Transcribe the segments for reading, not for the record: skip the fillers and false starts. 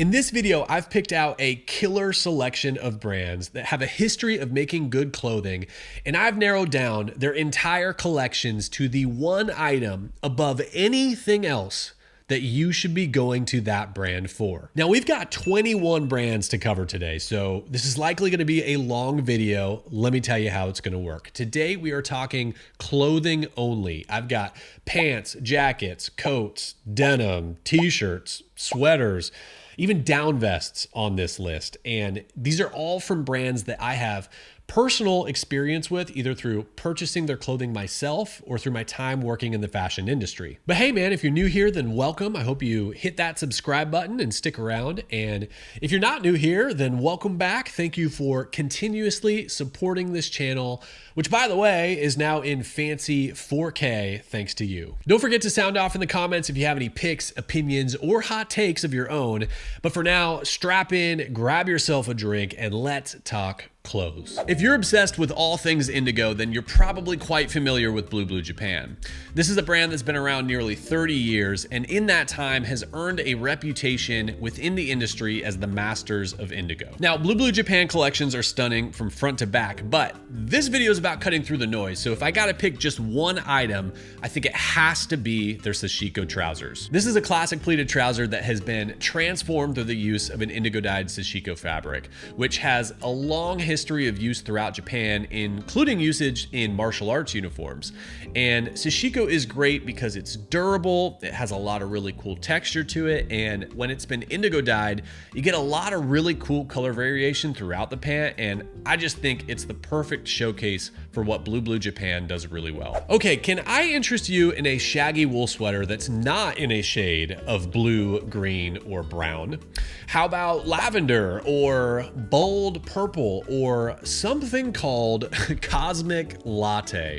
In this video, I've picked out a killer selection of brands that have a history of making good clothing, and I've narrowed down their entire collections to the one item above anything else that you should be going to that brand for. Now, we've got 21 brands to cover today, so this is likely going to be a long video. Let me tell you how it's going to work. Today, we are talking clothing only. I've got pants, jackets, coats, denim, t-shirts, sweaters, even down vests on this list. And these are all from brands that I have personal experience with, either through purchasing their clothing myself or through my time working in the fashion industry. But hey man, if you're new here, then welcome. I hope you hit that subscribe button and stick around. And if you're not new here, then welcome back. Thank you for continuously supporting this channel, which by the way, is now in fancy 4K thanks to you. Don't forget to sound off in the comments if you have any picks, opinions, or hot takes of your own. But for now, strap in, grab yourself a drink, and let's talk clothes. If you're obsessed with all things indigo, then you're probably quite familiar with Blue Japan. This is a brand that's been around nearly 30 years, and in that time has earned a reputation within the industry as the masters of indigo. Now, Blue Japan collections are stunning from front to back, but this video is about cutting through the noise, so if I gotta pick just one item, I think it has to be their Sashiko trousers. This is a classic pleated trouser that has been transformed through the use of an indigo-dyed Sashiko fabric, which has a long history of use throughout Japan, including usage in martial arts uniforms. And Sashiko is great because it's durable, it has a lot of really cool texture to it, and when it's been indigo dyed, you get a lot of really cool color variation throughout the pant, and I just think it's the perfect showcase for what Blue Japan does really well. Okay, can I interest you in a shaggy wool sweater that's not in a shade of blue, green, or brown? How about lavender or bold purple or something called cosmic latte?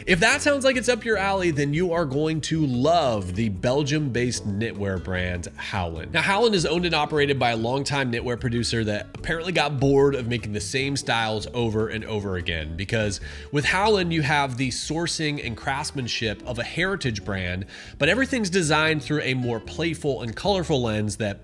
If that sounds like it's up your alley, then you are going to love the Belgium-based knitwear brand Howlin. Now, Howlin is owned and operated by a longtime knitwear producer that apparently got bored of making the same styles over and over again, because with Howlin, you have the sourcing and craftsmanship of a heritage brand, but everything's designed through a more playful and colorful lens that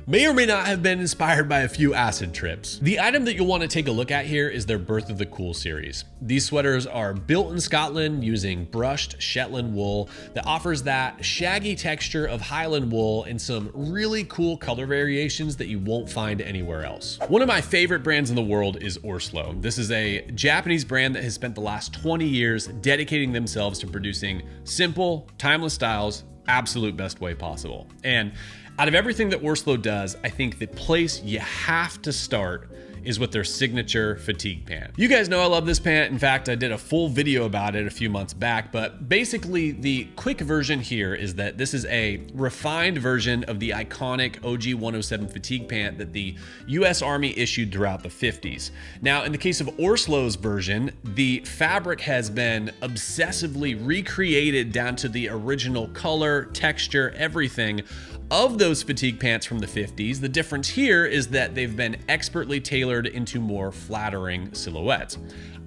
may or may not have been inspired by a few acid trips. The item that you'll want to take a look at here is their Birth of the Cool series. These sweaters are built in Scotland using brushed Shetland wool that offers that shaggy texture of Highland wool and some really cool color variations that you won't find anywhere else. One of my favorite brands in the world is orSlow. This is a Japanese brand that has spent the last 20 years dedicating themselves to producing simple, timeless styles, absolute best way possible. And out of everything that orSlow does, I think the place you have to start is with their signature fatigue pant. You guys know I love this pant. In fact, I did a full video about it a few months back, but basically the quick version here is that this is a refined version of the iconic OG 107 fatigue pant that the US Army issued throughout the 50s. Now, in the case of orSlow's version, the fabric has been obsessively recreated down to the original color, texture, everything of those fatigue pants from the 50s. The difference here is that they've been expertly tailored into more flattering silhouettes.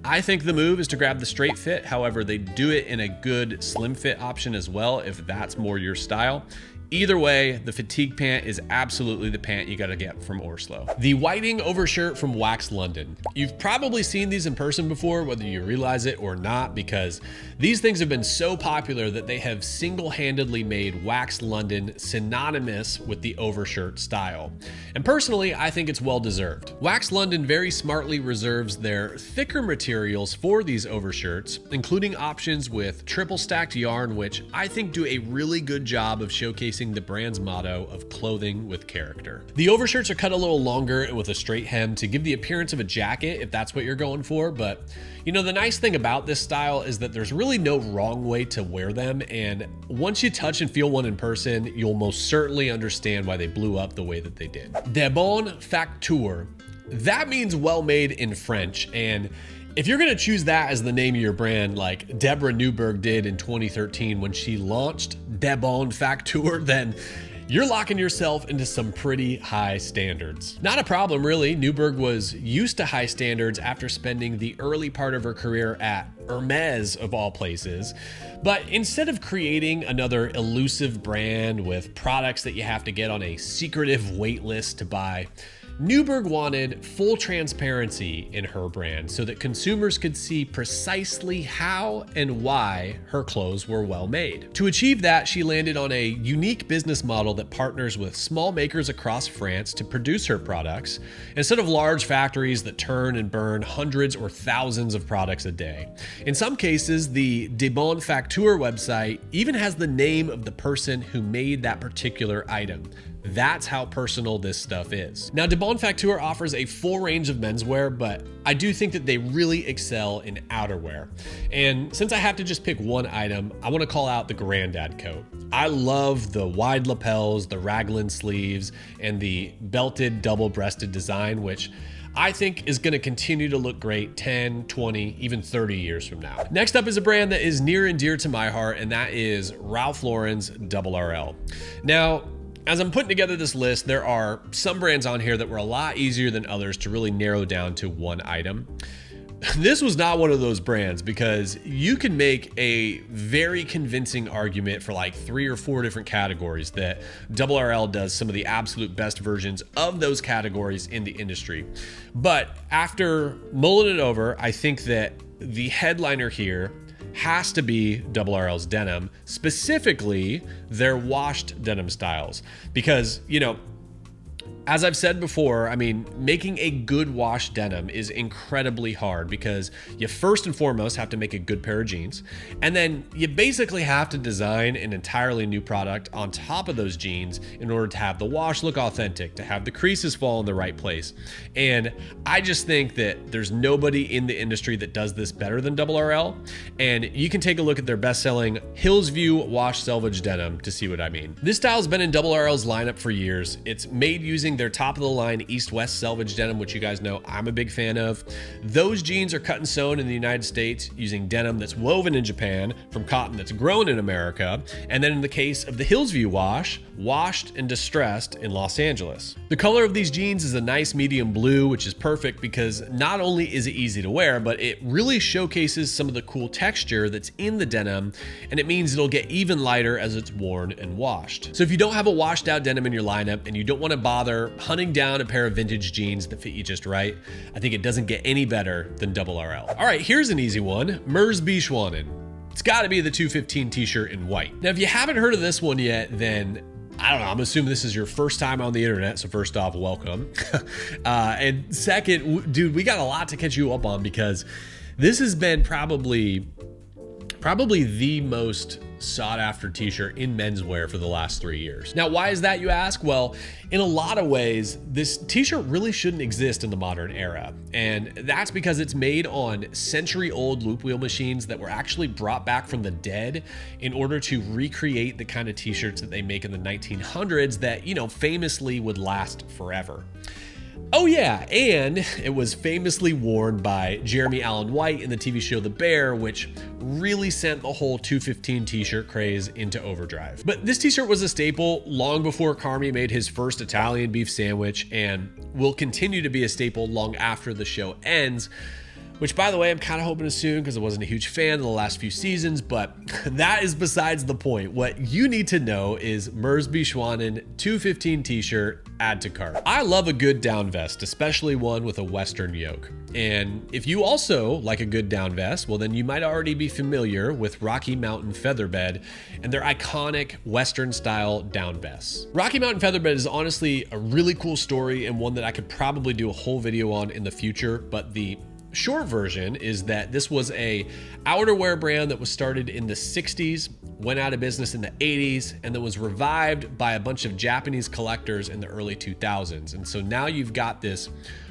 I think the move is to grab the straight fit. However, they do it in a good slim fit option as well, if that's more your style. Either way, the fatigue pant is absolutely the pant you gotta get from orSlow. The whiting overshirt from Wax London. You've probably seen these in person before, whether you realize it or not, because these things have been so popular that they have single-handedly made Wax London synonymous with the overshirt style. And personally, I think it's well-deserved. Wax London very smartly reserves their thicker materials for these overshirts, including options with triple stacked yarn, which I think do a really good job of showcasing the brand's motto of clothing with character. The overshirts are cut a little longer with a straight hem to give the appearance of a jacket if that's what you're going for, but you know, the nice thing about this style is that there's really no wrong way to wear them, and once you touch and feel one in person, you'll most certainly understand why they blew up the way that they did. Bonne Facture. That means well made in French, and if you're gonna choose that as the name of your brand, like Deborah Newberg did in 2013 when she launched Bonne Facture, then you're locking yourself into some pretty high standards. Not a problem, really. Newberg was used to high standards after spending the early part of her career at Merz, of all places. But instead of creating another elusive brand with products that you have to get on a secretive wait list to buy, Newberg wanted full transparency in her brand so that consumers could see precisely how and why her clothes were well made. To achieve that, she landed on a unique business model that partners with small makers across France to produce her products, instead of large factories that turn and burn hundreds or thousands of products a day. In some cases, the Bonne Facture website even has the name of the person who made that particular item. That's how personal this stuff is. Now, Bonne Facture offers a full range of menswear, but I do think that they really excel in outerwear. And since I have to just pick one item, I want to call out the Grandad coat. I love the wide lapels, the raglan sleeves, and the belted double-breasted design, which I think is going to continue to look great 10, 20, even 30 years from now. Next up is a brand that is near and dear to my heart, and that is Ralph Lauren's RRL. Now, as I'm putting together this list, there are some brands on here that were a lot easier than others to really narrow down to one item. This was not one of those brands because you can make a very convincing argument for like 3 or 4 different categories that RRL does some of the absolute best versions of those categories in the industry. But after mulling it over, I think that the headliner here has to be RRL's denim, specifically their washed denim styles. Because, you know, as I've said before, I mean, making a good wash denim is incredibly hard because you first and foremost have to make a good pair of jeans, and then you basically have to design an entirely new product on top of those jeans in order to have the wash look authentic, to have the creases fall in the right place. And I just think that there's nobody in the industry that does this better than RRL, and you can take a look at their best-selling Hillsview Wash Selvedge denim to see what I mean. This style's been in RRL's lineup for years. It's made using their top-of-the-line East-West Selvedge denim, which you guys know I'm a big fan of. Those jeans are cut and sewn in the United States using denim that's woven in Japan from cotton that's grown in America, and then in the case of the Hillsview wash, washed and distressed in Los Angeles. The color of these jeans is a nice medium blue, which is perfect because not only is it easy to wear, but it really showcases some of the cool texture that's in the denim, and it means it'll get even lighter as it's worn and washed. So if you don't have a washed out denim in your lineup and you don't want to bother hunting down a pair of vintage jeans that fit you just right, I think it doesn't get any better than RRL. All right, here's an easy one. Merz B. Schwanen. It's got to be the 215 t-shirt in white. Now, if you haven't heard of this one yet, then I don't know, I'm assuming this is your first time on the internet, so first off, welcome. And second, dude, we got a lot to catch you up on because this has been probably the most sought after t-shirt in menswear for the last 3 years. Now, why is that, you ask? Well, in a lot of ways, this t-shirt really shouldn't exist in the modern era. And that's because it's made on century-old loop wheel machines that were actually brought back from the dead in order to recreate the kind of t-shirts that they make in the 1900s that, you know, famously would last forever. Oh yeah, and it was famously worn by Jeremy Allen White in the TV show The Bear, which really sent the whole 215 t-shirt craze into overdrive. But this t-shirt was a staple long before Carmi made his first Italian beef sandwich, and will continue to be a staple long after the show ends. Which, by the way, I'm kind of hoping to soon because I wasn't a huge fan of the last few seasons, but that is besides the point. What you need to know is Merz B. Schwanen 215 t-shirt, add to cart. I love a good down vest, especially one with a Western yoke. And if you also like a good down vest, well, then you might already be familiar with Rocky Mountain Featherbed and their iconic Western style down vests. Rocky Mountain Featherbed is honestly a really cool story and one that I could probably do a whole video on in the future, but the short version is that this was a outerwear brand that was started in the 60s, went out of business in the 80s, and then was revived by a bunch of Japanese collectors in the early 2000s. And so now you've got this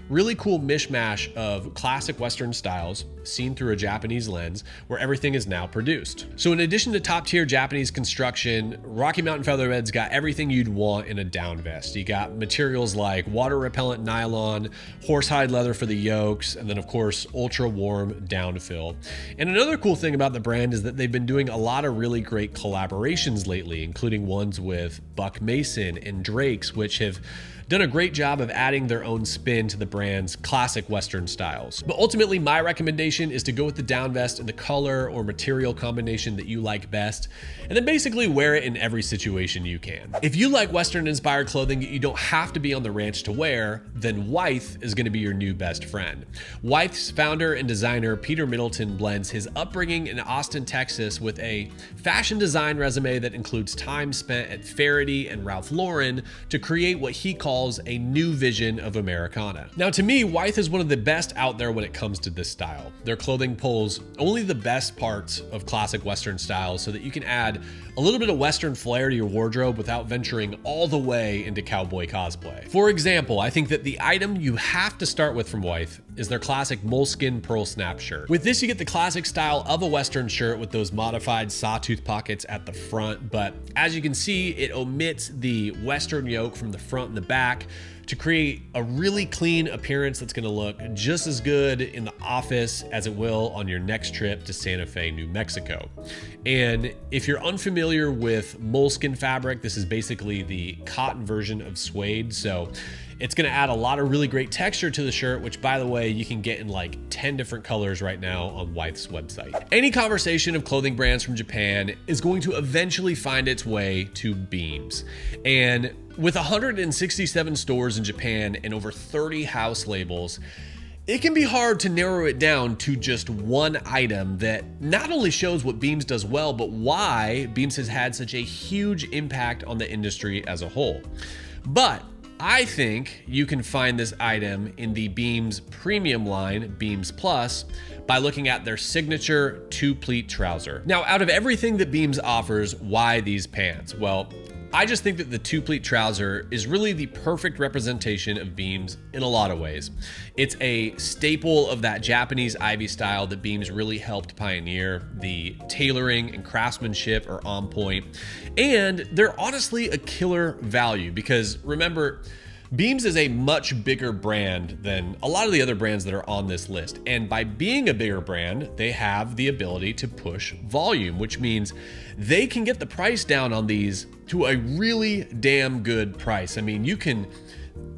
really cool mishmash of classic Western styles seen through a Japanese lens, where everything is now produced. So in addition to top tier Japanese construction, Rocky Mountain Featherbed's got everything you'd want in a down vest. You got materials like water repellent nylon, horsehide leather for the yokes, and then of course, ultra warm down fill. And another cool thing about the brand is that they've been doing a lot of really great collaborations lately, including ones with Buck Mason and Drake's, which have done a great job of adding their own spin to the brand's classic Western styles. But ultimately, my recommendation is to go with the down vest in the color or material combination that you like best, and then basically wear it in every situation you can. If you like Western-inspired clothing that you don't have to be on the ranch to wear, then Wythe is going to be your new best friend. Wythe's founder and designer, Peter Middleton, blends his upbringing in Austin, Texas with a fashion design resume that includes time spent at Faraday and Ralph Lauren to create what he calls a new vision of Americana. Now, to me, Wythe is one of the best out there when it comes to this style. Their clothing pulls only the best parts of classic Western styles so that you can add a little bit of Western flair to your wardrobe without venturing all the way into cowboy cosplay. For example, I think that the item you have to start with from Wythe is their classic Moleskin pearl snap shirt. With this, you get the classic style of a Western shirt with those modified sawtooth pockets at the front, but as you can see, it omits the Western yoke from the front and the back to create a really clean appearance that's gonna look just as good in the office as it will on your next trip to Santa Fe, New Mexico. And if you're unfamiliar with moleskin fabric, this is basically the cotton version of suede. So it's gonna add a lot of really great texture to the shirt, which by the way, you can get in like 10 different colors right now on Wythe's website. Any conversation of clothing brands from Japan is going to eventually find its way to Beams. And with 167 stores in Japan and over 30 house labels, it can be hard to narrow it down to just one item that not only shows what Beams does well, but why Beams has had such a huge impact on the industry as a whole. But I think you can find this item in the Beams premium line, Beams Plus, by looking at their signature two-pleat trouser. Now, out of everything that Beams offers, why these pants? Well, I just think that the two-pleat trouser is really the perfect representation of Beams in a lot of ways. It's a staple of that Japanese ivy style that Beams really helped pioneer. The tailoring and craftsmanship are on point, and they're honestly a killer value because remember, Beams is a much bigger brand than a lot of the other brands that are on this list. And by being a bigger brand, they have the ability to push volume, which means they can get the price down on these to a really damn good price. I mean, you can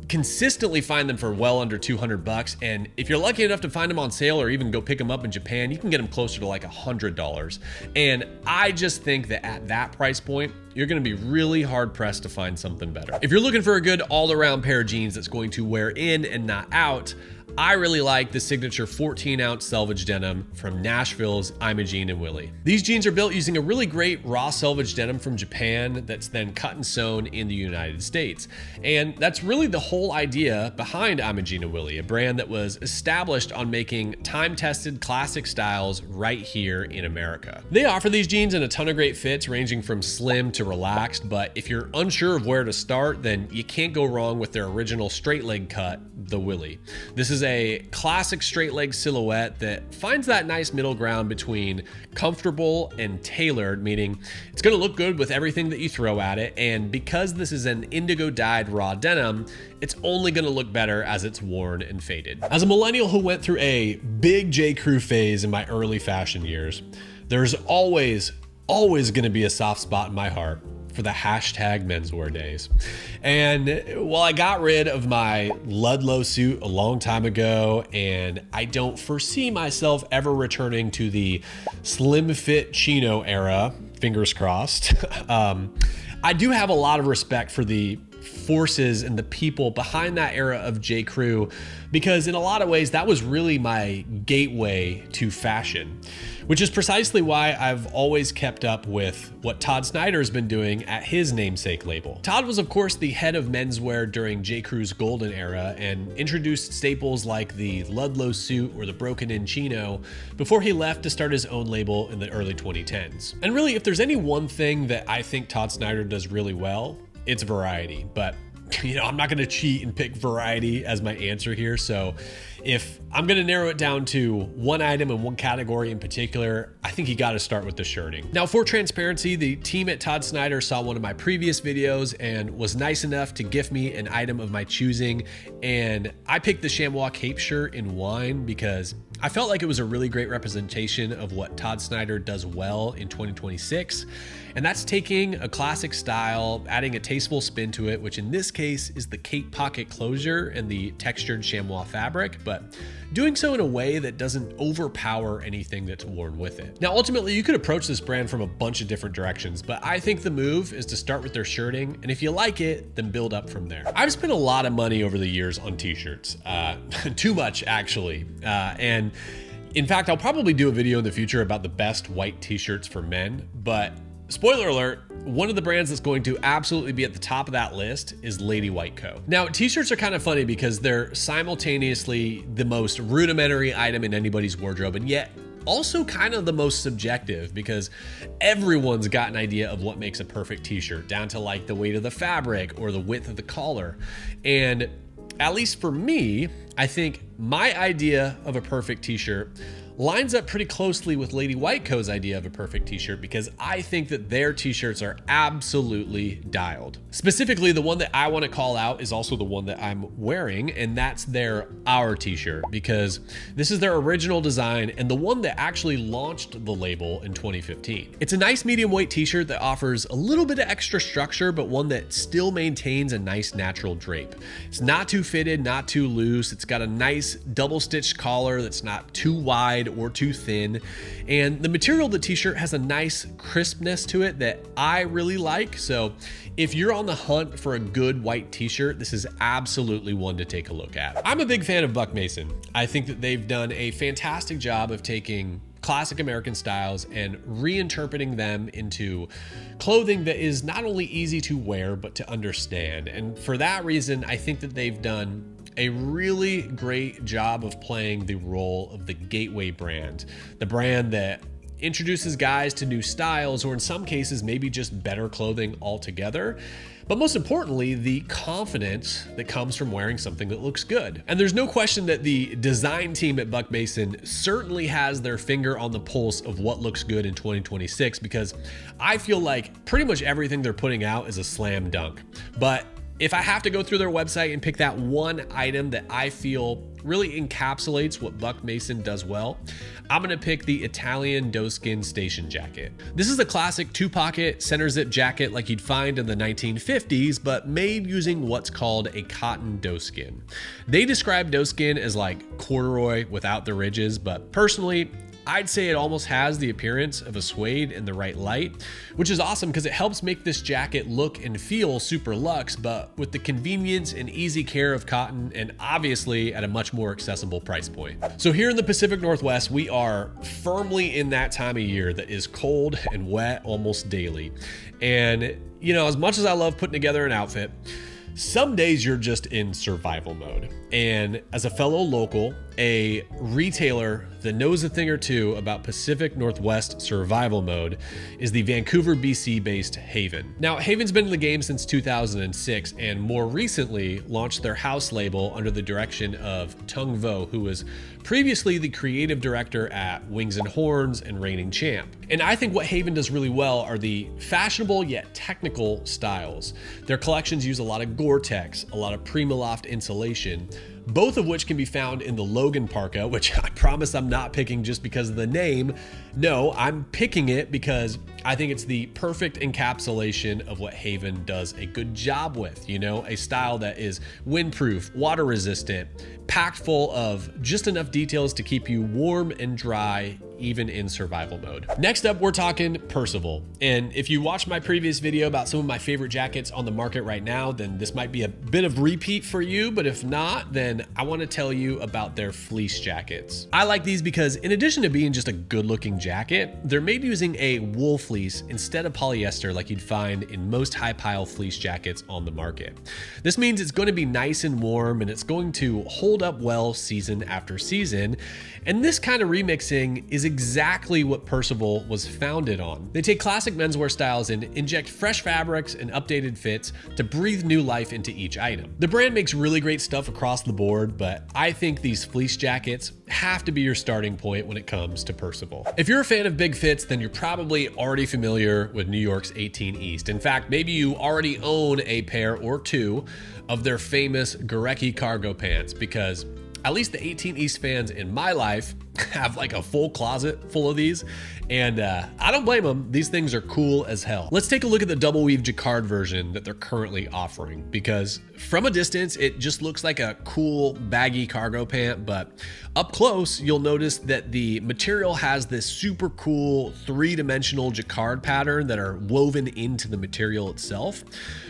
consistently find them for well under 200 bucks. And if you're lucky enough to find them on sale or even go pick them up in Japan, you can get them closer to like $100. And I just think that at that price point, you're gonna be really hard pressed to find something better. If you're looking for a good all around pair of jeans that's going to wear in and not out, I really like the signature 14-ounce Selvedge denim from Nashville's Imogene and Willie. These jeans are built using a really great raw Selvedge denim from Japan that's then cut and sewn in the United States. And that's really the whole idea behind Imogene and Willie, a brand that was established on making time-tested classic styles right here in America. They offer these jeans in a ton of great fits, ranging from slim to relaxed, but if you're unsure of where to start, then you can't go wrong with their original straight leg cut, the Willie. This is a classic straight leg silhouette that finds that nice middle ground between comfortable and tailored, meaning it's going to look good with everything that you throw at it. And because this is an indigo dyed raw denim, it's only going to look better as it's worn and faded. As a millennial who went through a big J. Crew phase in my early fashion years, there's always going to be a soft spot in my heart for the hashtag menswear days. And while I got rid of my Ludlow suit a long time ago, and I don't foresee myself ever returning to the slim fit chino era, fingers crossed, I do have a lot of respect for the forces and the people behind that era of J. Crew, because in a lot of ways that was really my gateway to fashion, which is precisely why I've always kept up with what Todd Snyder has been doing at his namesake label. Todd was of course the head of menswear during J. Crew's golden era and introduced staples like the Ludlow suit or the broken in chino before he left to start his own label in the early 2010s. And really, if there's any one thing that I think Todd Snyder does really well, it's variety. But I'm not going to cheat and pick variety as my answer here. So if I'm gonna narrow it down to one item and one category in particular, I think you gotta start with the shirting. Now, for transparency, the team at Todd Snyder saw one of my previous videos and was nice enough to gift me an item of my choosing, and I picked the Chamois cape shirt in wine because I felt like it was a really great representation of what Todd Snyder does well in 2026, and that's taking a classic style, adding a tasteful spin to it, which in this case is the cape pocket closure and the textured chamois fabric, but doing so in a way that doesn't overpower anything that's worn with it. Now, ultimately, you could approach this brand from a bunch of different directions, but I think the move is to start with their shirting, and if you like it, then build up from there. I've spent a lot of money over the years on t-shirts, too much actually, and in fact, I'll probably do a video in the future about the best white t-shirts for men, but spoiler alert, one of the brands that's going to absolutely be at the top of that list is Lady Wythe Co. Now, t-shirts are kind of funny because they're simultaneously the most rudimentary item in anybody's wardrobe, and yet also kind of the most subjective because everyone's got an idea of what makes a perfect t-shirt, down to like the weight of the fabric or the width of the collar. And at least for me, I think my idea of a perfect t-shirt lines up pretty closely with Lady Wythe Co.'s idea of a perfect t-shirt because I think that their t-shirts are absolutely dialed. Specifically, the one that I want to call out is also the one that I'm wearing, and that's their Our t-shirt because this is their original design and the one that actually launched the label in 2015. It's a nice medium weight t-shirt that offers a little bit of extra structure, but one that still maintains a nice natural drape. It's not too fitted, not too loose. It's got a nice double stitched collar that's not too wide or too thin, and the material of the t-shirt has a nice crispness to it that I really like. So if you're on the hunt for a good white t-shirt, this is absolutely one to take a look at. I'm a big fan of Buck Mason. I think that they've done a fantastic job of taking classic American styles and reinterpreting them into clothing that is not only easy to wear, but to understand. And for that reason, I think that they've done a really great job of playing the role of the gateway brand, the brand that introduces guys to new styles, or in some cases, maybe just better clothing altogether. But most importantly, the confidence that comes from wearing something that looks good. And there's no question that the design team at Buck Mason certainly has their finger on the pulse of what looks good in 2026, because I feel like pretty much everything they're putting out is a slam dunk. But if I have to go through their website and pick that one item that I feel really encapsulates what Buck Mason does well, I'm gonna pick the Italian Doeskin station jacket. This is a classic two-pocket center zip jacket like you'd find in the 1950s, but made using what's called a cotton doeskin. They describe doeskin as like corduroy without the ridges, but personally, I'd say it almost has the appearance of a suede in the right light, which is awesome because it helps make this jacket look and feel super luxe, but with the convenience and easy care of cotton, and obviously at a much more accessible price point. So here in the Pacific Northwest, we are firmly in that time of year that is cold and wet almost daily. And you know, as much as I love putting together an outfit, some days you're just in survival mode. And as a fellow local, a retailer that knows a thing or two about Pacific Northwest survival mode is the Vancouver, BC based Haven. Now, Haven's been in the game since 2006 and more recently launched their house label under the direction of Tung Vo, who was previously the creative director at Wings and Horns and Reigning Champ. And I think what Haven does really well are the fashionable yet technical styles. Their collections use a lot of Gore-Tex, a lot of Primaloft insulation, both of which can be found in the Logan Parka, which I promise I'm not picking just because of the name. No, I'm picking it because I think it's the perfect encapsulation of what Haven does a good job with, you know, a style that is windproof, water resistant, packed full of just enough details to keep you warm and dry even in survival mode. Next up, we're talking Percival. And if you watched my previous video about some of my favorite jackets on the market right now, then this might be a bit of repeat for you, but if not, then I want to tell you about their fleece jackets. I like these because in addition to being just a good looking jacket, they're made using a wool fleece instead of polyester like you'd find in most high pile fleece jackets on the market. This means it's going to be nice and warm and it's going to hold up well season after season. And this kind of remixing is exactly what Percival was founded on. They take classic menswear styles and inject fresh fabrics and updated fits to breathe new life into each item. The brand makes really great stuff across the board, board, but I think these fleece jackets have to be your starting point when it comes to Percival. If you're a fan of big fits, then you're probably already familiar with New York's 18 East. In fact, maybe you already own a pair or two of their famous Gorecki cargo pants, because at least the 18 East fans in my life have like a full closet full of these, and I don't blame them. These things are cool as hell. Let's take a look at the double weave jacquard version that they're currently offering, because from a distance it just looks like a cool baggy cargo pant, but up close you'll notice that the material has this super cool three-dimensional jacquard pattern that are woven into the material itself,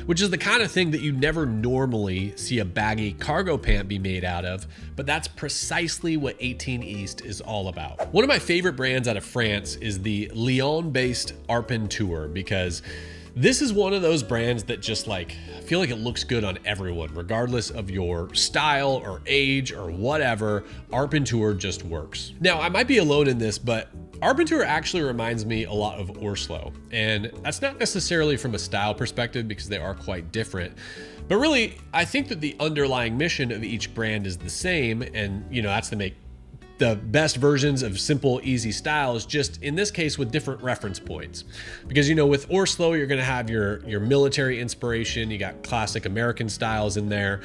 which is the kind of thing that you never normally see a baggy cargo pant be made out of, but that's precisely what 18 East is all about. One of my favorite brands out of France is the Lyon-based Arpenteur, because this is one of those brands that just like, I feel like it looks good on everyone, regardless of your style or age or whatever. Arpenteur just works. Now, I might be alone in this, but Arpenteur actually reminds me a lot of orSlow, and that's not necessarily from a style perspective because they are quite different. But really, I think that the underlying mission of each brand is the same, and that's to make the best versions of simple, easy styles, just in this case with different reference points. Because with orSlow, you're gonna have your military inspiration, you got classic American styles in there.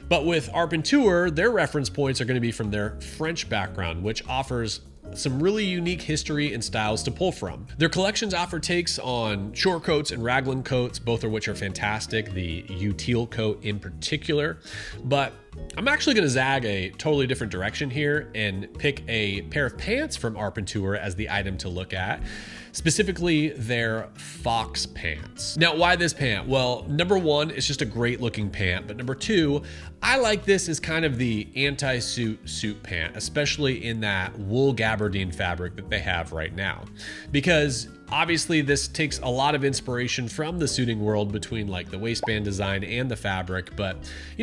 But with Arpenteur, their reference points are gonna be from their French background, which offers some really unique history and styles to pull from. Their collections offer takes on short coats and raglan coats, both of which are fantastic, the util coat in particular. But I'm actually going to zag a totally different direction here and pick a pair of pants from Arpenteur as the item to look at, specifically their Fox Pants. Now, why this pant? Well, number one, it's just a great looking pant, but number two, I like this as kind of the anti-suit pant, especially in that wool gabardine fabric that they have right now, because obviously this takes a lot of inspiration from the suiting world between like the waistband design and the fabric, but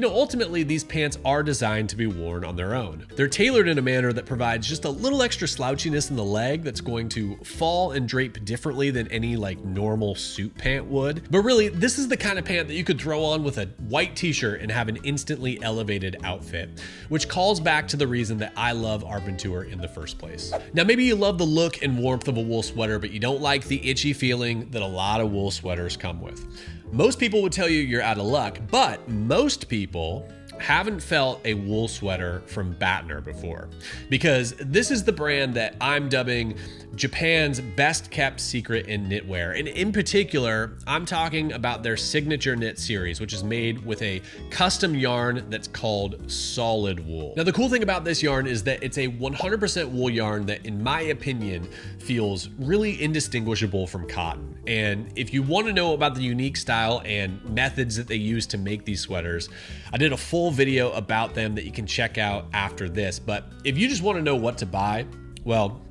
ultimately these pants are designed to be worn on their own. They're tailored in a manner that provides just a little extra slouchiness in the leg that's going to fall and drape differently than any like normal suit pant would. But really, this is the kind of pant that you could throw on with a white t-shirt and have an instantly elevated outfit, which calls back to the reason that I love Arpenteur in the first place. Now, maybe you love the look and warmth of a wool sweater, but you don't like the itchy feeling that a lot of wool sweaters come with. Most people would tell you you're out of luck, but most people haven't felt a wool sweater from Batoner before, because this is the brand that I'm dubbing Japan's best kept secret in knitwear. And in particular, I'm talking about their signature knit series, which is made with a custom yarn that's called solid wool. Now, the cool thing about this yarn is that it's a 100% wool yarn that, in my opinion, feels really indistinguishable from cotton. And if you want to know about the unique style and methods that they use to make these sweaters, I did a full video about them that you can check out after this. But if you just want to know what to buy, well,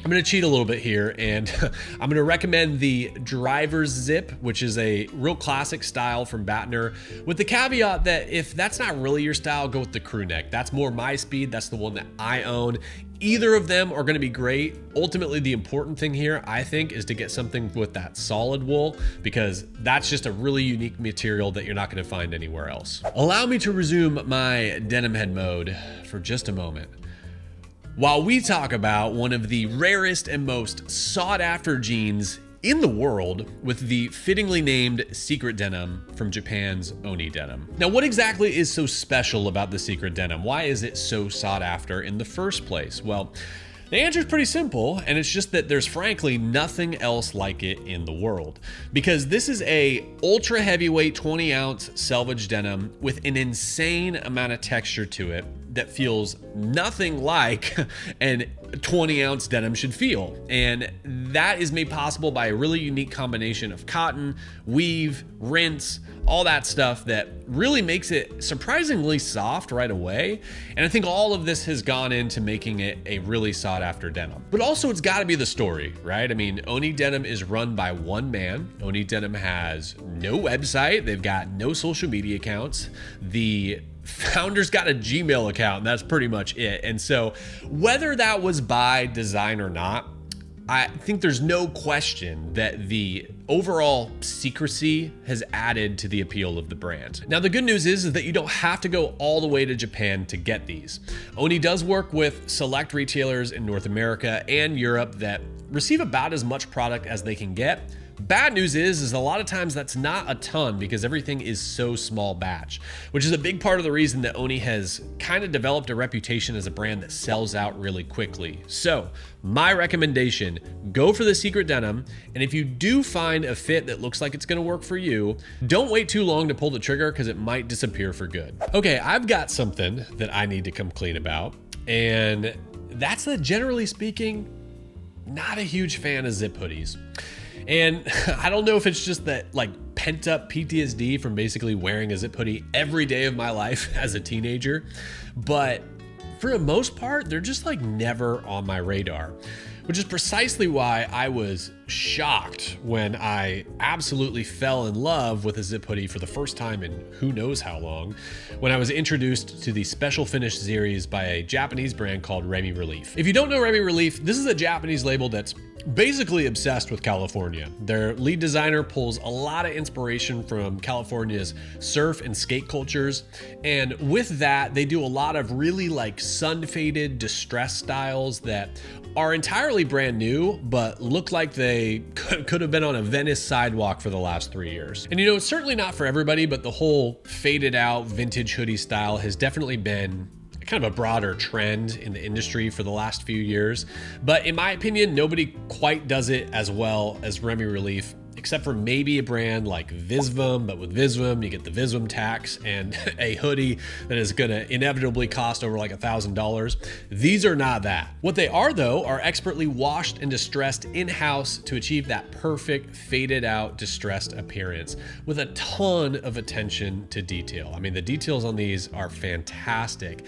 I'm going to cheat a little bit here, and I'm going to recommend the Driver's Zip, which is a real classic style from Batoner, with the caveat that if that's not really your style, go with the crew neck. That's more my speed. That's the one that I own. Either of them are going to be great. Ultimately, the important thing here, I think, is to get something with that solid wool, because that's just a really unique material that you're not going to find anywhere else. Allow me to resume my denim head mode for just a moment, while we talk about one of the rarest and most sought after jeans in the world with the fittingly named Secret Denim from Japan's Oni Denim. Now, what exactly is so special about the Secret Denim? Why is it so sought after in the first place? Well, the answer is pretty simple, and it's just that there's frankly nothing else like it in the world, because this is a ultra heavyweight 20-ounce Selvedge denim with an insane amount of texture to it that feels nothing like an 20-ounce denim should feel. And that is made possible by a really unique combination of cotton, weave, rinse, all that stuff that really makes it surprisingly soft right away. And I think all of this has gone into making it a really sought after denim. But also, it's got to be the story, right? I mean, Oni Denim is run by one man. Oni Denim has no website. They've got no social media accounts. The founder's got a Gmail account, and that's pretty much it. And so whether that was by design or not, I think there's no question that the overall secrecy has added to the appeal of the brand. Now, the good news is that you don't have to go all the way to Japan to get these. Oni does work with select retailers in North America and Europe that receive about as much product as they can get. Bad news is a lot of times that's not a ton because everything is so small batch, which is a big part of the reason that Oni has kind of developed a reputation as a brand that sells out really quickly. So my recommendation, go for the secret denim. And if you do find a fit that looks like it's gonna work for you, don't wait too long to pull the trigger because it might disappear for good. Okay, I've got something that I need to come clean about. And that's that, generally speaking, not a huge fan of zip hoodies. And I don't know if it's just that like pent up PTSD from basically wearing a zip hoodie every day of my life as a teenager, but for the most part, they're just like never on my radar, which is precisely why I was shocked when I absolutely fell in love with a zip hoodie for the first time in who knows how long, when I was introduced to the special finish series by a Japanese brand called Remi Relief. If you don't know Remi Relief, this is a Japanese label that's basically obsessed with California. Their lead designer pulls a lot of inspiration from California's surf and skate cultures. And with that, they do a lot of really like sun-faded distress styles that are entirely brand new, but look like they could have been on a Venice sidewalk for the last 3 years. And you know, it's certainly not for everybody, but the whole faded out vintage hoodie style has definitely been kind of a broader trend in the industry for the last few years. But in my opinion, nobody quite does it as well as Remi Relief, except for maybe a brand like Visvum, but with Visvum, you get the Visvum tax and a hoodie that is gonna inevitably cost over like $1,000. These are not that. What they are though, are expertly washed and distressed in-house to achieve that perfect faded out distressed appearance with a ton of attention to detail. I mean, the details on these are fantastic.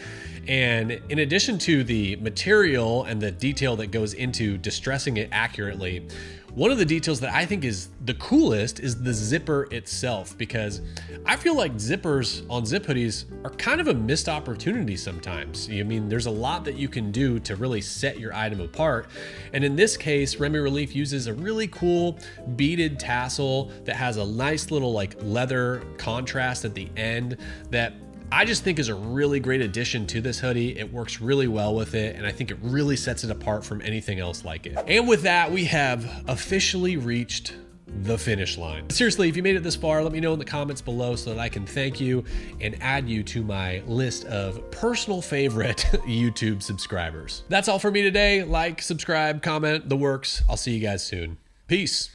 And in addition to the material and the detail that goes into distressing it accurately, one of the details that I think is the coolest is the zipper itself, because I feel like zippers on zip hoodies are kind of a missed opportunity sometimes. I mean, there's a lot that you can do to really set your item apart. And in this case, Remi Relief uses a really cool beaded tassel that has a nice little like leather contrast at the end that I just think is a really great addition to this hoodie. It works really well with it, and I think it really sets it apart from anything else like it. And with that, we have officially reached the finish line. Seriously, if you made it this far, let me know in the comments below so that I can thank you and add you to my list of personal favorite YouTube subscribers. That's all for me today. Like, subscribe, comment, the works. I'll see you guys soon. Peace.